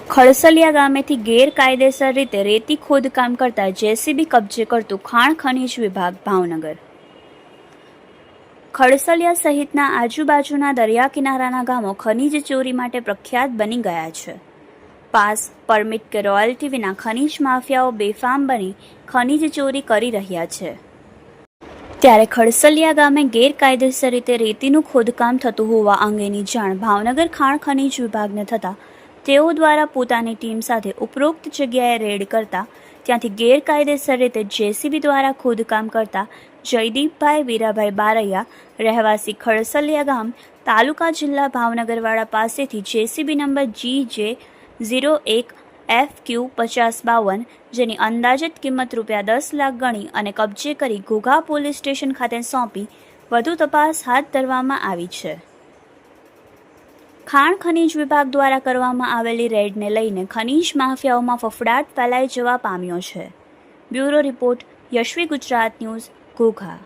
ખડસલિયા ગામેથી ગેરકાયદેસર રીતે રેતી ખોદકામ કરતા જેસીબી કબજે કરતું ખાણ ખનીજ વિભાગ ભાવનગર. ખડસલિયા સહિતના આજુબાજુના દરિયા કિનારાના ગામો ખનીજ ચોરી માટે પ્રખ્યાત બની ગયા છે. પાસ, પરમિટ કે રોયલ્ટી વિના ખનીજ માફિયાઓ બેફામ બની ખનીજ ચોરી કરી રહ્યા છે. ત્યારે ખડસલિયા ગામે ગેરકાયદેસર રીતે રેતીનું ખોદકામ થતું હોવા અંગેની જાણ ભાવનગર ખાણ ખનીજ વિભાગને થતાં તેઓ દ્વારા પોતાની ટીમ સાથે ઉપરોક્ત જગ્યાએ રેડ કરતા ત્યાંથી ગેરકાયદેસર રીતે જેસીબી દ્વારા ખોદકામ કરતા જયદીપભાઈ વીરાભાઈ બારૈયા રહેવાસી ખડસલિયા ગામ તાલુકા જિલ્લા ભાવનગરવાડા પાસેથી જેસીબી નંબર GJ01FQ5052 જેની અંદાજિત કિંમત ₹10 લાખ ગણી અને કબજે કરી ઘોઘા પોલીસ સ્ટેશન ખાતે સોંપી વધુ તપાસ હાથ ધરવામાં આવી છે. ખાણ ખનીજ વિભાગ દ્વારા કરવામાં આવેલી રેડને લઈને ખનીજ માફિયાઓમાં ફફડાટ ફેલાઈ જવા પામ્યો છે. Bureau report, Yashvi Gujarat news, Ghogha.